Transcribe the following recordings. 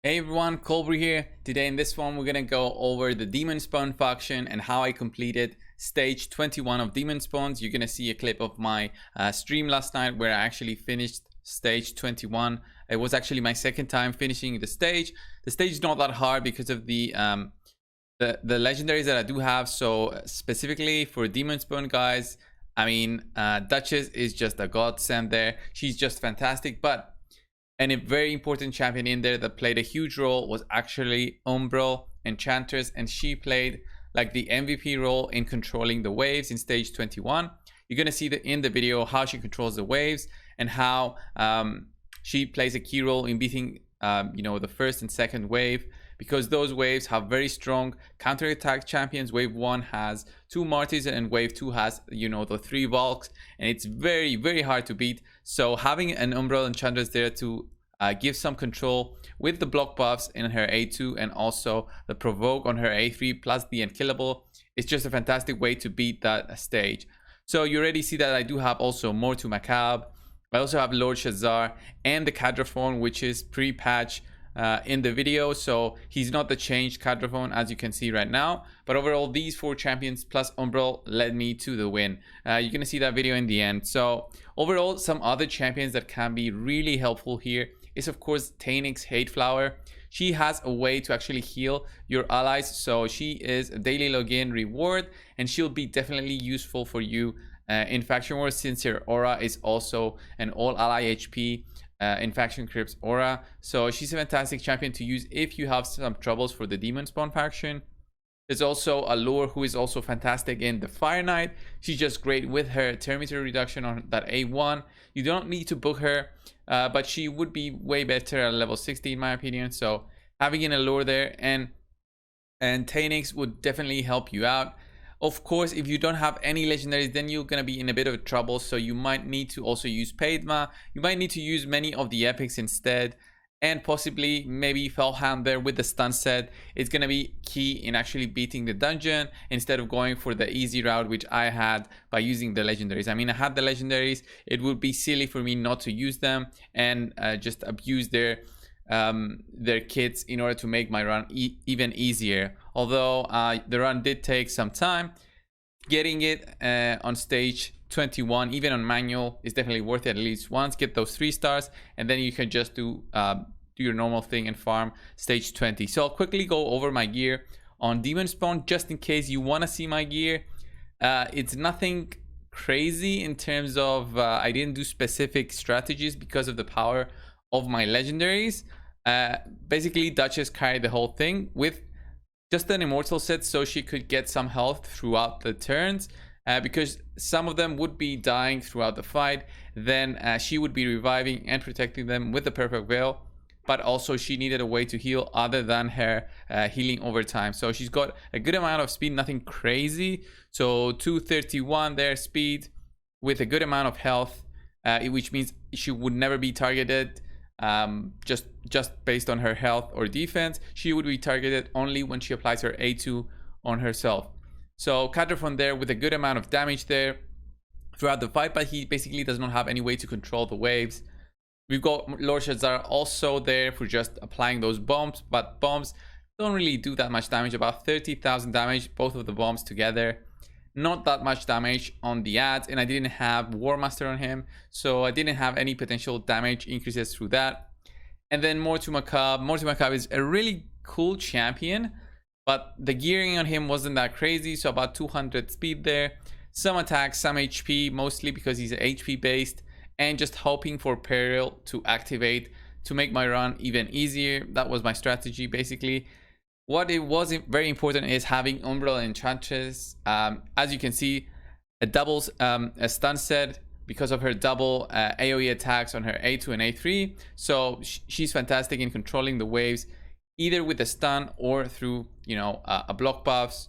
Hey everyone, Colby here. Today in this one we're gonna go over the Demonspawn faction and how I completed stage 21 of Demonspawns. You're gonna see a clip of my stream last night where I actually finished stage 21. It was actually my second time finishing the stage. The stage is not that hard because of the legendaries that I do have. So specifically for Demonspawn guys, I mean Duchess is just a godsend there. She's just fantastic, but and a very important champion in there that played a huge role was actually Umbral Enchantress, and she played like the MVP role in controlling the waves in stage 21. You're gonna see in the video how she controls the waves and how she plays a key role in beating the first and second wave, because those waves have very strong counter-attack champions. Wave 1 has 2 Martyrs and wave 2 has the 3 Valks, and it's very hard to beat. So having an Umbral Enchantress there to give some control with the block buffs in her A2 and also the provoke on her A3 plus the unkillable, it's just a fantastic way to beat that stage. So you already see that I do have also more to Macab. I also have Lord Shazar and the Cadraphone, which is pre-patch in the video, so he's not the changed Cadraphone as you can see right now, but overall these 4 champions plus Umbral led me to the win. You're gonna see that video in the end. So overall, some other champions that can be really helpful here is of course Tainix Hateflower. She has a way to actually heal your allies, so she is a daily login reward and she'll be definitely useful for you in Faction Wars, since her aura is also an all ally HP in Faction Crypt's aura. So she's a fantastic champion to use if you have some troubles for the Demonspawn faction. There's also Allure, who is also fantastic in the Fire Knight. She's just great with her Thermometer reduction on that A1. You don't need to book her, but she would be way better at level 60 in my opinion. So having an Allure there and Tainix would definitely help you out. Of course, if you don't have any legendaries, then you're gonna be in a bit of trouble. So you might need to also use Padma. You might need to use many of the epics instead, and possibly maybe Fellhound there with the stun set. It's gonna be key in actually beating the dungeon instead of going for the easy route, which I had by using the legendaries. I mean, I had the legendaries. It would be silly for me not to use them and just abuse their kits in order to make my run even easier. Although the run did take some time, getting it on stage 21 even on manual is definitely worth it at least once. Get those 3 stars and then you can just do your normal thing and farm stage 20. So I'll quickly go over my gear on Demonspawn just in case you want to see my gear. It's nothing crazy in terms of I didn't do specific strategies because of the power of my legendaries. Basically Duchess carried the whole thing with just an immortal set, so she could get some health throughout the turns, because some of them would be dying throughout the fight. Then she would be reviving and protecting them with the perfect veil, but also she needed a way to heal other than her healing over time. So she's got a good amount of speed, nothing crazy. So 231 there speed with a good amount of health, which means she would never be targeted just based on her health or defense. She would be targeted only when she applies her A2 on herself. So Cadraphone there with a good amount of damage there throughout the fight, but he basically does not have any way to control the waves. We've got Lord Shazar also there for just applying those bombs, but bombs don't really do that much damage, about 30,000 damage, both of the bombs together. Not that much damage on the ads, and I didn't have War Master on him, so I didn't have any potential damage increases through that. And then more to Macab. More to Macab is a really cool champion, but the gearing on him wasn't that crazy, so about 200 speed there. Some attacks, some HP, mostly because he's HP based, and just hoping for Peril to activate to make my run even easier. That was my strategy basically. What it wasn't very important is having Umbral Enchantress. As you can see, a doubles a stun set because of her double AoE attacks on her A2 and A3. So she's fantastic in controlling the waves, either with a stun or through a block buffs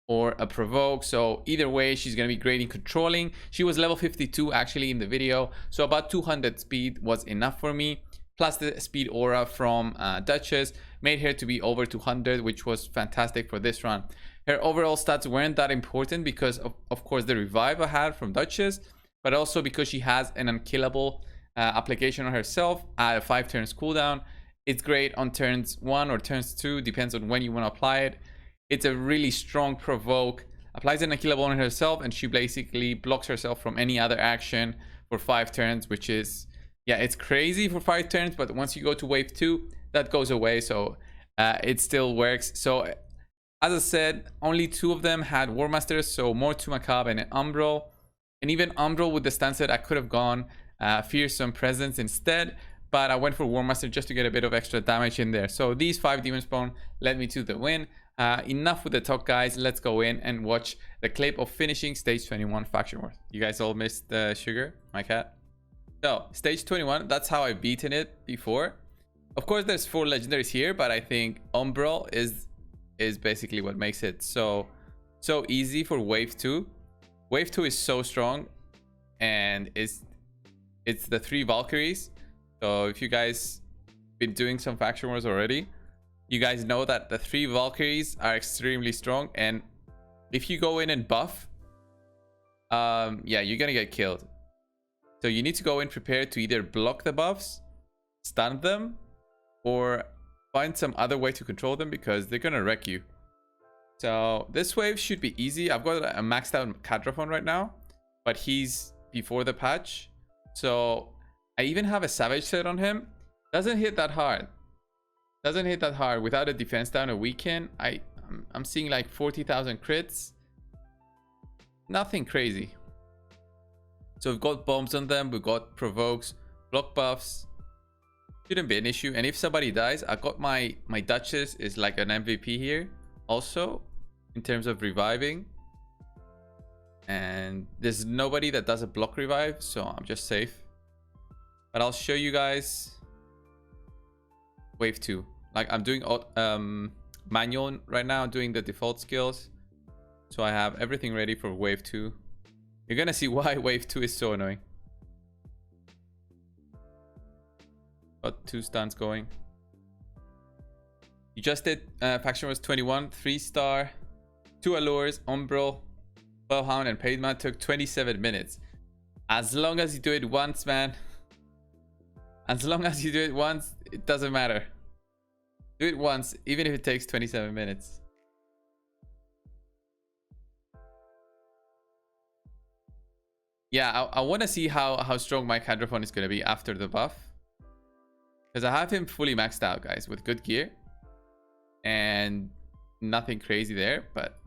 or a provoke. So either way, she's gonna be great in controlling. She was level 52 actually in the video, so about 200 speed was enough for me. Plus the speed aura from Duchess made her to be over 200, which was fantastic for this run. Her overall stats weren't that important because of course the revive I had from Duchess, but also because she has an unkillable application on herself at a 5 turns cooldown. It's great on turns 1 or turns 2, depends on when you want to apply it. It's a really strong provoke. Applies an unkillable on herself, and she basically blocks herself from any other action for 5 turns, which is, yeah, it's crazy for 5 turns, but once you go to wave 2, that goes away, so it still works. So, as I said, only 2 of them had War Masters, so more to Macabre and an Umbral. And even Umbral with the stun set, I could have gone Fearsome Presence instead, but I went for War Master just to get a bit of extra damage in there. So these 5 Demonspawn led me to the win. Enough with the talk, guys. Let's go in and watch the clip of finishing stage 21 faction wars. You guys all missed Sugar, my cat. So stage 21, that's how I've beaten it before. Of course, there's 4 legendaries here, but I think Umbral is basically what makes it so easy for wave 2. Wave 2 is so strong, and it's the 3 Valkyries. So if you guys been doing some faction wars already, you guys know that the 3 Valkyries are extremely strong, and if you go in and buff, yeah, you're gonna get killed. So you need to go in prepared to either block the buffs, stun them, or find some other way to control them, because they're gonna wreck you. So this wave should be easy. I've got a maxed out Cadraphon right now, but he's before the patch. So I even have a Savage set on him. Doesn't hit that hard. Doesn't hit that hard. Without a defense down a weekend, I'm seeing like 40,000 crits. Nothing crazy. So we've got bombs on them. We've got provokes, block buffs. Shouldn't be an issue. And if somebody dies, I got my Duchess is like an MVP here also in terms of reviving. And there's nobody that does a block revive, so I'm just safe. But I'll show you guys wave 2. Like, I'm doing manual right now, doing the default skills, so I have everything ready for wave 2. You're gonna see why wave 2 is so annoying. Got 2 stuns going. You just did faction was 21, 3-star, 2 allures, Umbral, Spellhound, and Paidman took 27 minutes. As long as you do it once, man. As long as you do it once, it doesn't matter. Do it once, even if it takes 27 minutes. Yeah, I want to see how strong my Cadraphon is going to be after the buff. Because I have him fully maxed out, guys, with good gear. And nothing crazy there, but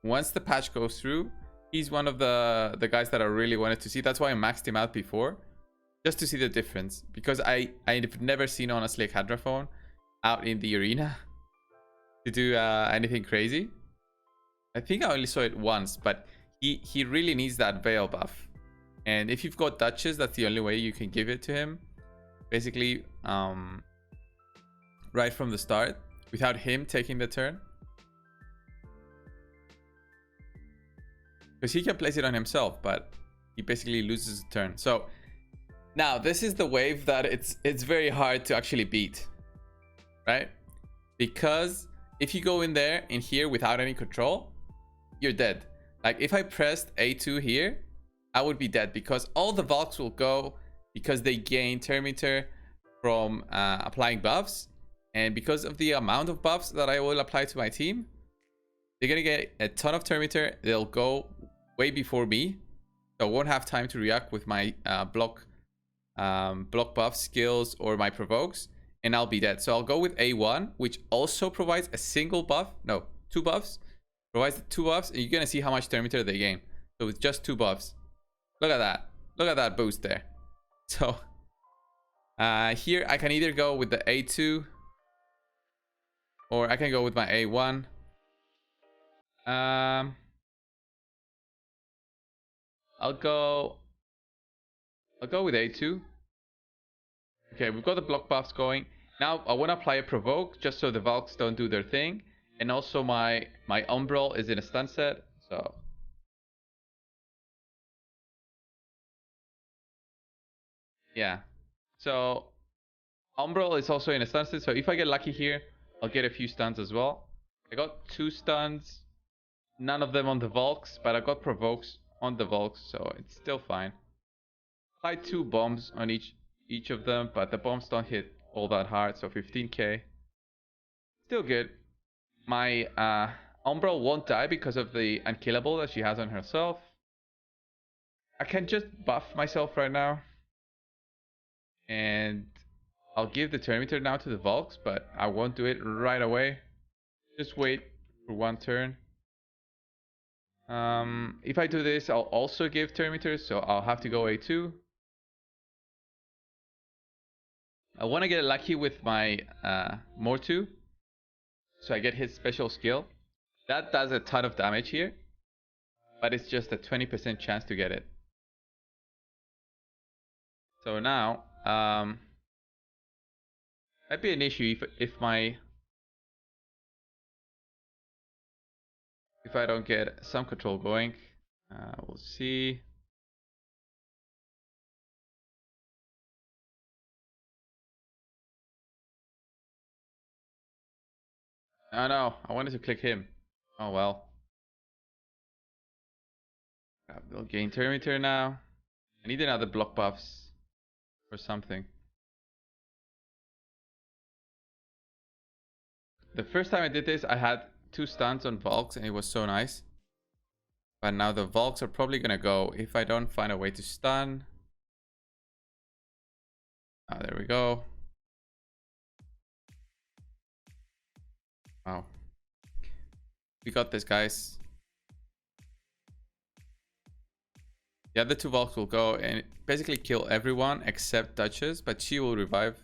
once the patch goes through, he's one of the guys that I really wanted to see. That's why I maxed him out before, just to see the difference, because I've never seen, honestly, a Cadraphon out in the arena to do anything crazy. I think I only saw it once, but he really needs that Veil buff. And if you've got Duchess, that's the only way you can give it to him, basically, right from the start, without him taking the turn. Because he can place it on himself, but he basically loses a turn. So now this is the wave that it's very hard to actually beat, right? Because if you go in there in here without any control, you're dead. Like if I pressed A2 here, I would be dead, because all the Valks will go, because they gain turn meter from applying buffs. And because of the amount of buffs that I will apply to my team, they're gonna get a ton of turn meter. They'll go way before me, so I won't have time to react with my block buff skills or my provokes, and I'll be dead. So I'll go with A1, which also provides a single buff. No, 2 buffs. Provides 2 buffs, and you're gonna see how much turn meter they gain. So with just 2 buffs, look at that. Look at that boost there. So here I can either go with the A2, or I can go with my A1. I'll go with A2. Okay, we've got the block buffs going. Now I want to apply a provoke just so the Valks don't do their thing. And also my Umbral is in a stun set. So yeah. So Umbral is also in a stun set. So if I get lucky here, I'll get a few stuns as well. I got 2 stuns. None of them on the Valks, but I got provokes on the Valks, so it's still fine. Apply 2 bombs on each each of them, but the bombs don't hit all that hard, so 15k. Still good. My Umbral won't die because of the unkillable that she has on herself. I can just buff myself right now. And I'll give the Terminator now to the Volks, but I won't do it right away. Just wait for one turn. If I do this, I'll also give Terminator, so I'll have to go A2. I want to get lucky with my Mortu, so I get his special skill. That does a ton of damage here, but it's just a 20% chance to get it. So now, might be an issue if I don't get some control going. We'll see. Oh no, I wanted to click him. Oh well. We'll gain Terminator now. I need another block buffs or something. The first time I did this, I had 2 stuns on Volks and it was so nice. But now the Volks are probably gonna go if I don't find a way to stun. Oh, there we go. Wow. We got this, guys. The other 2 Volks will go and basically kill everyone except Duchess, but she will revive.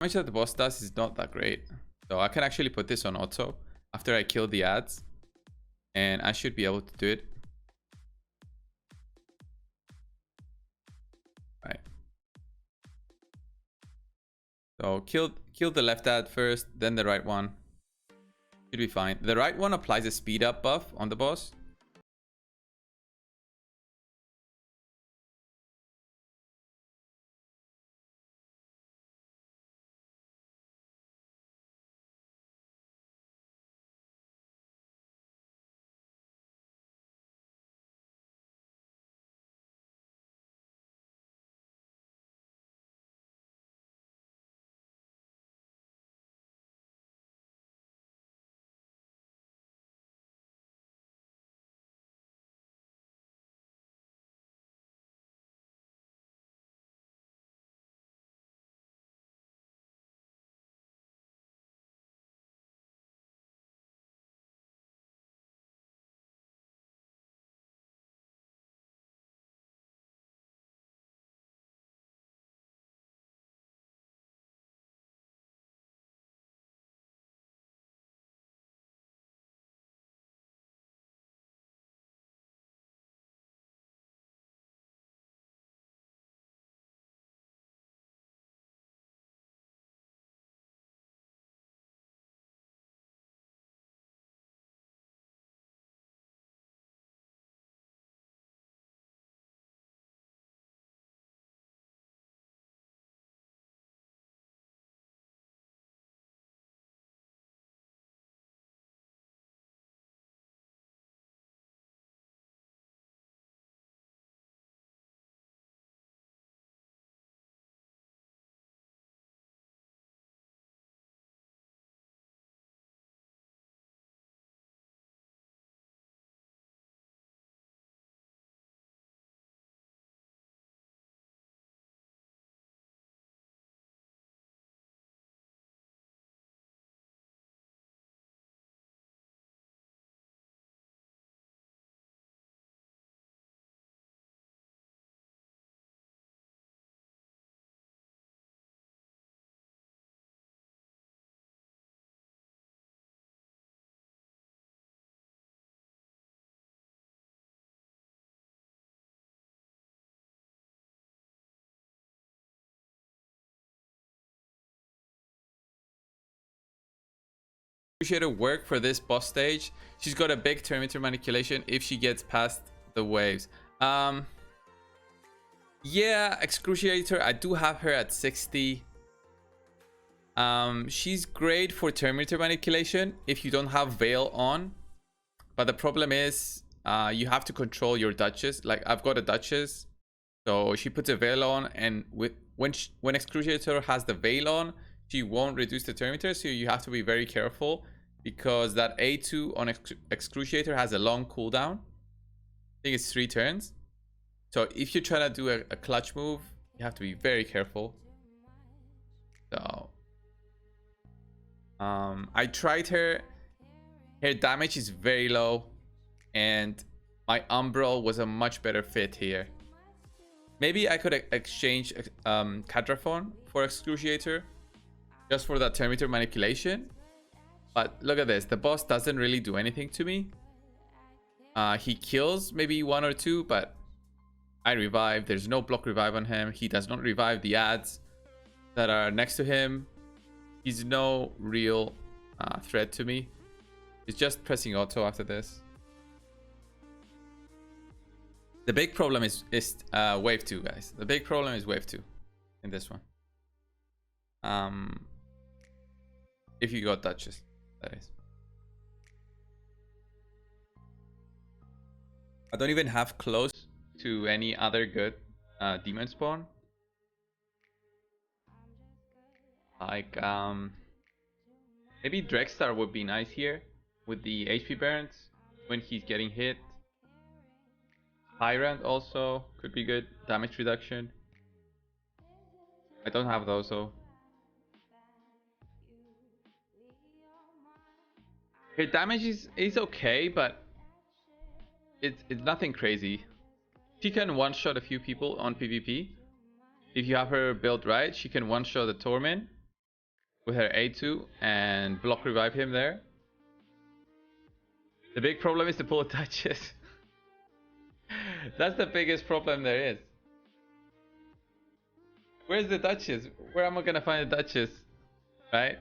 Damage that the boss does is not that great. So I can actually put this on auto after I kill the ads. And I should be able to do it. Right. So kill the left ad first, then the right one. Should be fine. The right one applies a speed up buff on the boss. Excruciator work for this boss stage. She's got a big perimeter manipulation if she gets past the waves. Yeah, Excruciator, I do have her at 60. She's great for perimeter manipulation if you don't have Veil on. But the problem is you have to control your Duchess. Like, I've got a Duchess. So she puts a Veil on, and when Excruciator has the Veil on, she won't reduce the perimeter. So you have to be very careful, because that A2 on Excruciator has a long cooldown. I think it's 3 turns. So if you're trying to do a clutch move, you have to be very careful. So I tried her. Her damage is very low, and my Umbral was a much better fit here. Maybe I could exchange Cadraphon for Excruciator just for that perimeter manipulation. But look at this. The boss doesn't really do anything to me. He kills maybe 1 or 2, but I revive. There's no block revive on him. He does not revive the ads that are next to him. He's no real threat to me. It's just pressing auto after this. The big problem is wave 2, guys. The big problem is wave 2 in this one. If you got Duchess, that is. I don't even have close to any other good Demonspawn. Like, maybe Drexstar would be nice here with the HP burns when he's getting hit. Tyrant also could be good. Damage reduction. I don't have those though. Her damage is okay, but it's nothing crazy. She can one-shot a few people on PvP. If you have her built right, she can one-shot a Torment. with her A2 and block revive him there. The big problem is to pull touches. That's the biggest problem there is. Where's the Duchess? Where am I gonna find the Duchess? Right?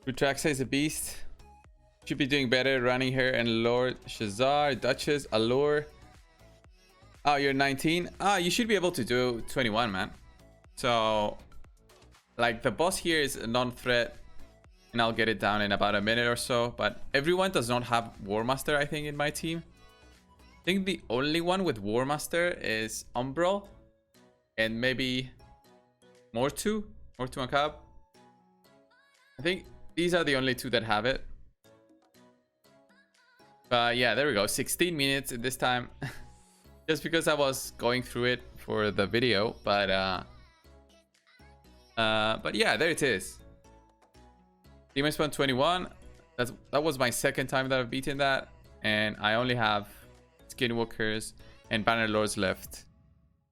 Rutraxa is a beast. Should be doing better running her and Lord Shazar, Duchess, Allure. Oh, you're 19? Ah, you should be able to do 21, man. So, like, the boss here is a non-threat. And I'll get it down in about a minute or so. But everyone does not have War Master, I think, in my team. I think the only one with War Master is Umbral. And maybe Mortu Macab. I think these are the only two that have it. But yeah, there we go. 16 minutes at this time. Just because I was going through it for the video. But yeah, there it is. Demonspawn 21. That was my second time that I've beaten that. And I only have Skinwalkers and Bannerlords left.